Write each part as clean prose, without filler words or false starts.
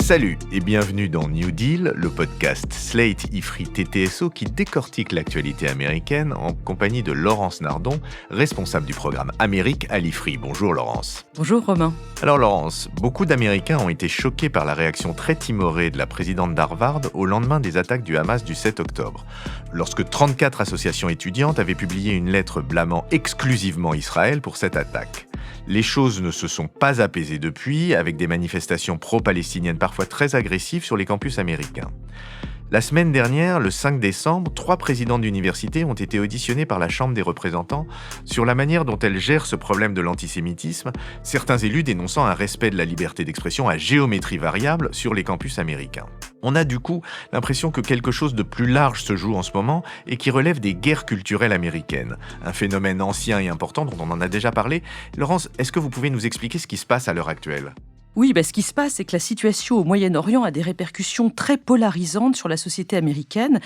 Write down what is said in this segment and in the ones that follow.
Salut et bienvenue dans New Deal, le podcast Slate IFRI TTSO qui décortique l'actualité américaine en compagnie de Laurence Nardon, responsable du programme Amérique à l'IFRI. Bonjour Laurence. Bonjour Romain. Alors Laurence, beaucoup d'Américains ont été choqués par la réaction très timorée de la présidente d'Harvard au lendemain des attaques du Hamas du 7 octobre, lorsque 34 associations étudiantes avaient publié une lettre blâmant exclusivement Israël pour cette attaque. Les choses ne se sont pas apaisées depuis, avec des manifestations pro-palestiniennes parfois très agressives sur les campus américains. La semaine dernière, le 5 décembre, 3 présidents d'universités ont été auditionnés par la Chambre des représentants sur la manière dont elle gère ce problème de l'antisémitisme, certains élus dénonçant un respect de la liberté d'expression à géométrie variable sur les campus américains. On a du coup l'impression que quelque chose de plus large se joue en ce moment et qui relève des guerres culturelles américaines, un phénomène ancien et important dont on en a déjà parlé. Laurence, est-ce que vous pouvez nous expliquer ce qui se passe à l'heure actuelle ? Oui, ce qui se passe, c'est que la situation au Moyen-Orient a des répercussions très polarisantes sur la société américaine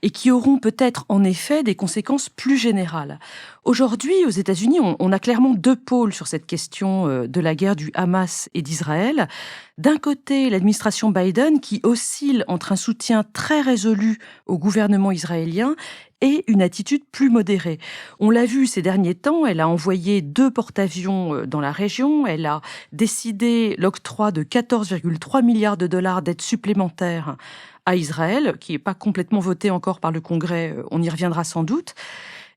et qui auront peut-être en effet des conséquences plus générales. Aujourd'hui, aux États-Unis, on a clairement 2 pôles sur cette question de la guerre du Hamas et d'Israël. D'un côté, l'administration Biden qui oscille entre un soutien très résolu au gouvernement israélien et une attitude plus modérée. On l'a vu ces derniers temps, elle a envoyé 2 porte-avions dans la région, elle a décidé l'octroi de 14,3 milliards de dollars d'aides supplémentaires à Israël, qui n'est pas complètement voté encore par le Congrès, on y reviendra sans doute.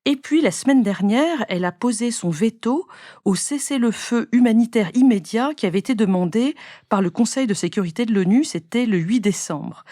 Et puis, la semaine dernière, elle a posé son veto au cessez-le-feu humanitaire immédiat qui avait été demandé par le Conseil de sécurité de l'ONU, c'était le 8 décembre.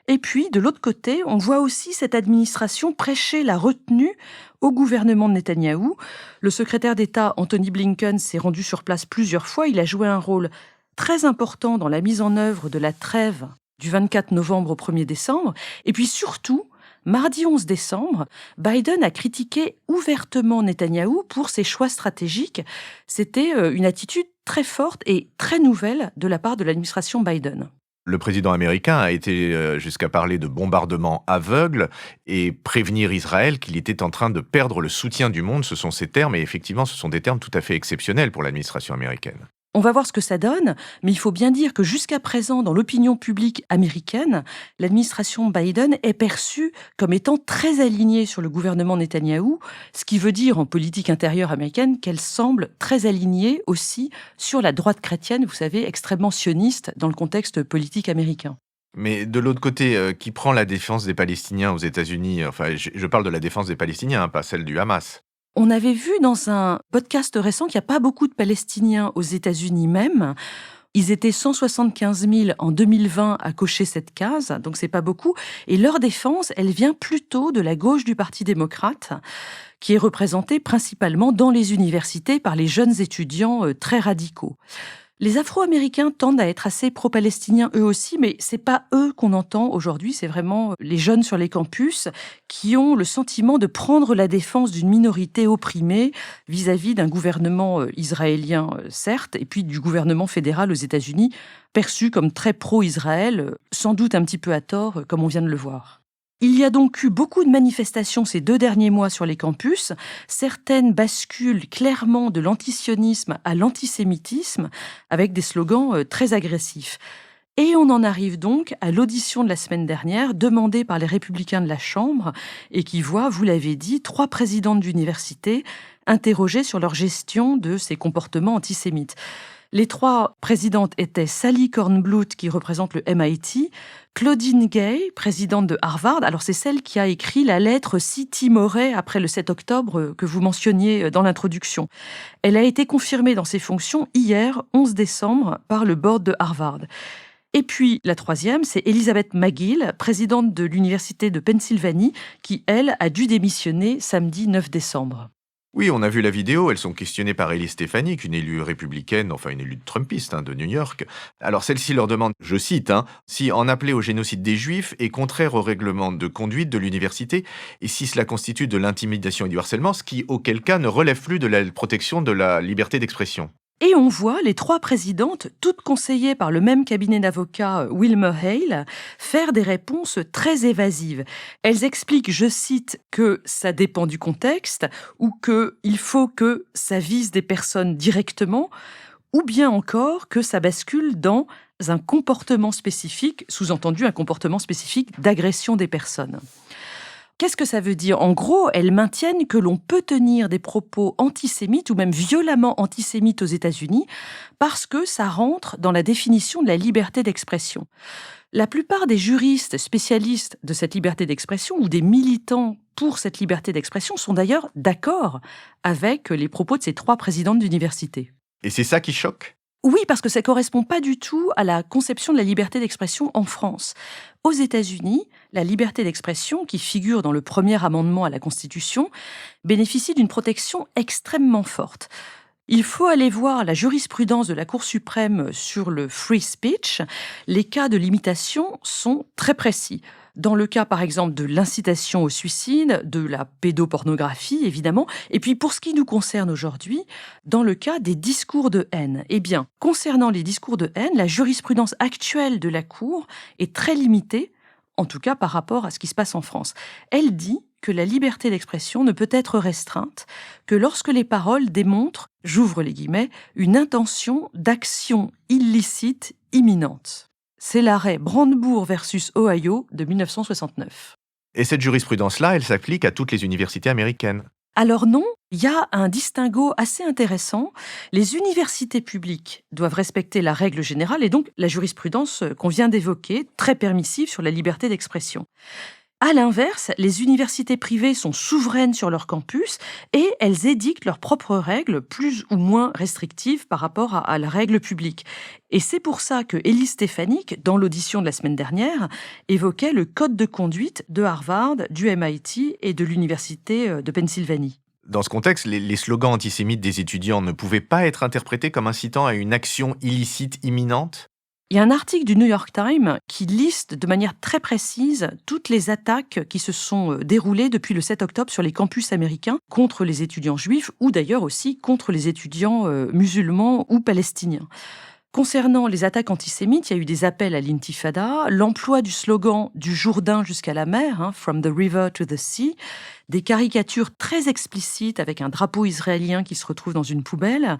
Et puis, de l'autre côté, on voit aussi cette administration prêcher la retenue au gouvernement de Netanyahou. Le secrétaire d'État Anthony Blinken s'est rendu sur place plusieurs fois. Il a joué un rôle très important dans la mise en œuvre de la trêve du 24 novembre au 1er décembre. Et puis surtout, mardi 11 décembre, Biden a critiqué ouvertement Netanyahou pour ses choix stratégiques. C'était une attitude très forte et très nouvelle de la part de l'administration Biden. Le président américain a été jusqu'à parler de bombardement aveugle et prévenir Israël qu'il était en train de perdre le soutien du monde. Ce sont ces termes, et effectivement, ce sont des termes tout à fait exceptionnels pour l'administration américaine. On va voir ce que ça donne, mais il faut bien dire que jusqu'à présent, dans l'opinion publique américaine, l'administration Biden est perçue comme étant très alignée sur le gouvernement Netanyahou, ce qui veut dire en politique intérieure américaine qu'elle semble très alignée aussi sur la droite chrétienne, vous savez, extrêmement sioniste dans le contexte politique américain. Mais de l'autre côté, qui prend la défense des Palestiniens aux États-Unis ? Enfin, je parle de la défense des Palestiniens, pas celle du Hamas. On avait vu dans un podcast récent qu'il n'y a pas beaucoup de Palestiniens aux États-Unis même. Ils étaient 175 000 en 2020 à cocher cette case, donc c'est pas beaucoup. Et leur défense, elle vient plutôt de la gauche du Parti démocrate, qui est représentée principalement dans les universités par les jeunes étudiants très radicaux. Les Afro-Américains tendent à être assez pro-palestiniens eux aussi, mais c'est pas eux qu'on entend aujourd'hui, c'est vraiment les jeunes sur les campus qui ont le sentiment de prendre la défense d'une minorité opprimée vis-à-vis d'un gouvernement israélien, certes, et puis du gouvernement fédéral aux États-Unis, perçu comme très pro-Israël, sans doute un petit peu à tort, comme on vient de le voir. Il y a donc eu beaucoup de manifestations ces 2 derniers mois sur les campus. Certaines basculent clairement de l'antisionisme à l'antisémitisme avec des slogans très agressifs. Et on en arrive donc à l'audition de la semaine dernière demandée par les républicains de la Chambre et qui voit, vous l'avez dit, 3 présidentes d'université interrogées sur leur gestion de ces comportements antisémites. Les 3 présidentes étaient Sally Kornbluth, qui représente le MIT, Claudine Gay, présidente de Harvard. Alors, c'est celle qui a écrit la lettre si timorée après le 7 octobre que vous mentionniez dans l'introduction. Elle a été confirmée dans ses fonctions hier, 11 décembre, par le board de Harvard. Et puis, la 3e, c'est Elizabeth McGill, présidente de l'Université de Pennsylvanie, qui, elle, a dû démissionner samedi 9 décembre. Oui, on a vu la vidéo, elles sont questionnées par Elise Stefanik, une élue républicaine, enfin une élue trumpiste de New York. Alors celle-ci leur demande, je cite, si en appeler au génocide des Juifs est contraire au règlement de conduite de l'université et si cela constitue de l'intimidation et du harcèlement, ce qui, auquel cas, ne relève plus de la protection de la liberté d'expression. Et on voit les 3 présidentes, toutes conseillées par le même cabinet d'avocats Wilmer Hale, faire des réponses très évasives. Elles expliquent, je cite, que ça dépend du contexte ou qu'il faut que ça vise des personnes directement ou bien encore que ça bascule dans un comportement spécifique, sous-entendu un comportement spécifique d'agression des personnes. Qu'est-ce que ça veut dire ? En gros, elles maintiennent que l'on peut tenir des propos antisémites ou même violemment antisémites aux États-Unis parce que ça rentre dans la définition de la liberté d'expression. La plupart des juristes spécialistes de cette liberté d'expression ou des militants pour cette liberté d'expression sont d'ailleurs d'accord avec les propos de ces 3 présidentes d'université. Et c'est ça qui choque ? Oui, parce que ça ne correspond pas du tout à la conception de la liberté d'expression en France. Aux États-Unis, la liberté d'expression, qui figure dans le premier amendement à la Constitution, bénéficie d'une protection extrêmement forte. Il faut aller voir la jurisprudence de la Cour suprême sur le free speech. Les cas de limitation sont très précis. Dans le cas, par exemple, de l'incitation au suicide, de la pédopornographie, évidemment, et puis pour ce qui nous concerne aujourd'hui, dans le cas des discours de haine. Eh bien, concernant les discours de haine, la jurisprudence actuelle de la Cour est très limitée, en tout cas par rapport à ce qui se passe en France. Elle dit que la liberté d'expression ne peut être restreinte que lorsque les paroles démontrent, j'ouvre les guillemets, une intention d'action illicite imminente. C'est l'arrêt Brandebourg versus Ohio de 1969. Et cette jurisprudence-là, elle s'applique à toutes les universités américaines ? Alors non, il y a un distinguo assez intéressant. Les universités publiques doivent respecter la règle générale et donc la jurisprudence qu'on vient d'évoquer, très permissive sur la liberté d'expression. À l'inverse, les universités privées sont souveraines sur leur campus et elles édictent leurs propres règles, plus ou moins restrictives par rapport à la règle publique. Et c'est pour ça que Elise Stefanik, dans l'audition de la semaine dernière, évoquait le code de conduite de Harvard, du MIT et de l'Université de Pennsylvanie. Dans ce contexte, les slogans antisémites des étudiants ne pouvaient pas être interprétés comme incitant à une action illicite imminente ? Il y a un article du New York Times qui liste de manière très précise toutes les attaques qui se sont déroulées depuis le 7 octobre sur les campus américains contre les étudiants juifs ou d'ailleurs aussi contre les étudiants musulmans ou palestiniens. Concernant les attaques antisémites, il y a eu des appels à l'intifada, l'emploi du slogan « du Jourdain jusqu'à la mer », From the river to the sea, des caricatures très explicites avec un drapeau israélien qui se retrouve dans une poubelle.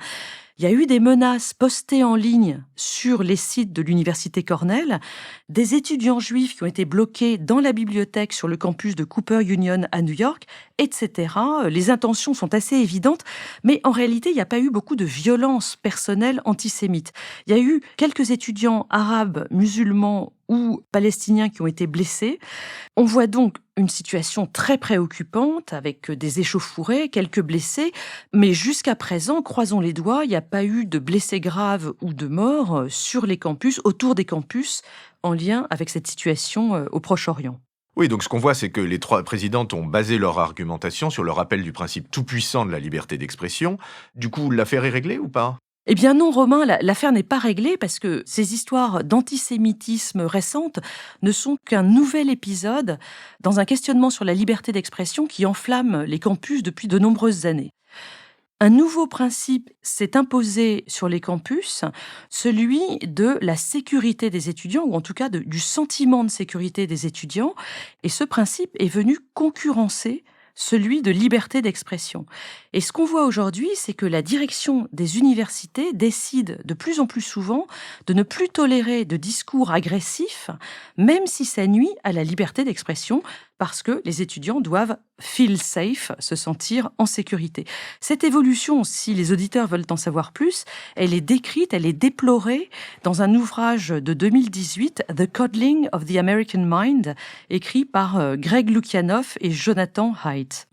Il y a eu des menaces postées en ligne sur les sites de l'université Cornell, des étudiants juifs qui ont été bloqués dans la bibliothèque sur le campus de Cooper Union à New York, etc. Les intentions sont assez évidentes, mais en réalité, il n'y a pas eu beaucoup de violences personnelles antisémites. Il y a eu quelques étudiants arabes, musulmans ou palestiniens qui ont été blessés. On voit donc une situation très préoccupante avec des échauffourées, quelques blessés, mais jusqu'à présent, croisons les doigts, il n'y a pas eu de blessés graves ou de morts sur les campus, autour des campus, en lien avec cette situation au Proche-Orient. Oui, donc ce qu'on voit, c'est que les 3 présidentes ont basé leur argumentation sur le rappel du principe tout-puissant de la liberté d'expression. Du coup, l'affaire est réglée ou pas ? Eh bien non, Romain, l'affaire n'est pas réglée parce que ces histoires d'antisémitisme récentes ne sont qu'un nouvel épisode dans un questionnement sur la liberté d'expression qui enflamme les campus depuis de nombreuses années. Un nouveau principe s'est imposé sur les campus, celui de la sécurité des étudiants, ou en tout cas du sentiment de sécurité des étudiants, et ce principe est venu concurrencer celui de liberté d'expression. Et ce qu'on voit aujourd'hui, c'est que la direction des universités décide de plus en plus souvent de ne plus tolérer de discours agressifs, même si ça nuit à la liberté d'expression, parce que les étudiants doivent feel safe, se sentir en sécurité. Cette évolution, si les auditeurs veulent en savoir plus, elle est décrite, elle est déplorée dans un ouvrage de 2018, The Coddling of the American Mind, écrit par Greg Lukianoff et Jonathan Haidt.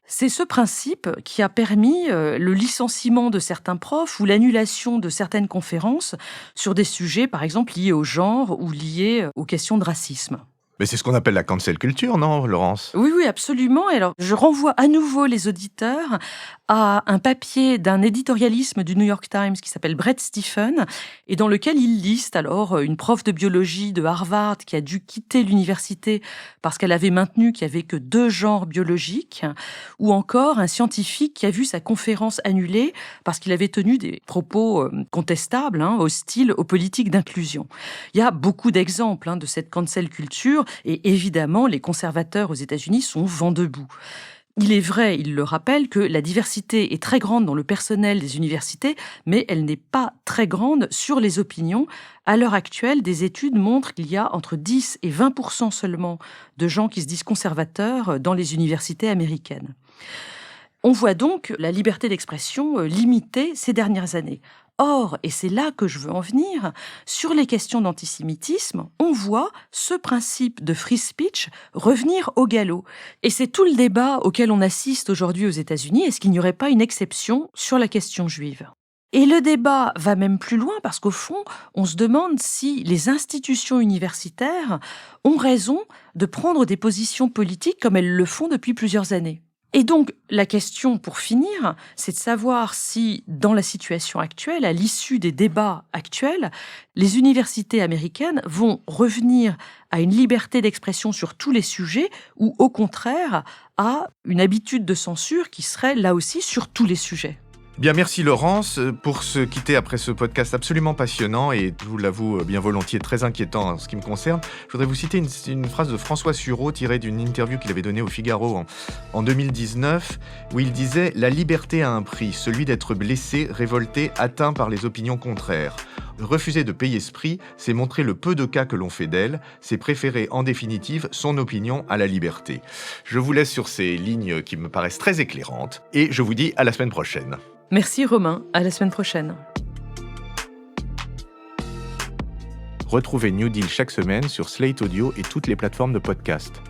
C'est ce principe qui a permis le licenciement de certains profs ou l'annulation de certaines conférences sur des sujets, par exemple, liés au genre ou liés aux questions de racisme. Mais c'est ce qu'on appelle la cancel culture, non, Laurence ? Oui, absolument. Et alors, je renvoie à nouveau les auditeurs à un papier d'un éditorialisme du New York Times qui s'appelle Bret Stephens et dans lequel il liste alors une prof de biologie de Harvard qui a dû quitter l'université parce qu'elle avait maintenu qu'il n'y avait que 2 genres biologiques, ou encore un scientifique qui a vu sa conférence annulée parce qu'il avait tenu des propos contestables, hostiles aux politiques d'inclusion. Il y a beaucoup d'exemples de cette cancel culture. Et évidemment, les conservateurs aux États-Unis sont vent debout. Il est vrai, il le rappelle, que la diversité est très grande dans le personnel des universités, mais elle n'est pas très grande sur les opinions. À l'heure actuelle, des études montrent qu'il y a entre 10 et 20% seulement de gens qui se disent conservateurs dans les universités américaines. On voit donc la liberté d'expression limitée ces dernières années. Or, et c'est là que je veux en venir, sur les questions d'antisémitisme, on voit ce principe de free speech revenir au galop. Et c'est tout le débat auquel on assiste aujourd'hui aux États-Unis. Est-ce qu'il n'y aurait pas une exception sur la question juive ? Et le débat va même plus loin parce qu'au fond, on se demande si les institutions universitaires ont raison de prendre des positions politiques comme elles le font depuis plusieurs années. Et donc, la question, pour finir, c'est de savoir si, dans la situation actuelle, à l'issue des débats actuels, les universités américaines vont revenir à une liberté d'expression sur tous les sujets ou, au contraire, à une habitude de censure qui serait, là aussi, sur tous les sujets. Bien, merci Laurence. Pour se quitter après ce podcast absolument passionnant et, je vous l'avoue bien volontiers, très inquiétant en ce qui me concerne, je voudrais vous citer une phrase de François Sureau tirée d'une interview qu'il avait donnée au Figaro en 2019, où il disait « La liberté a un prix, celui d'être blessé, révolté, atteint par les opinions contraires. Refuser de payer ce prix, c'est montrer le peu de cas que l'on fait d'elle, c'est préférer en définitive son opinion à la liberté. » Je vous laisse sur ces lignes qui me paraissent très éclairantes et je vous dis à la semaine prochaine. Merci Romain, à la semaine prochaine. Retrouvez New Deal chaque semaine sur Slate Audio et toutes les plateformes de podcast.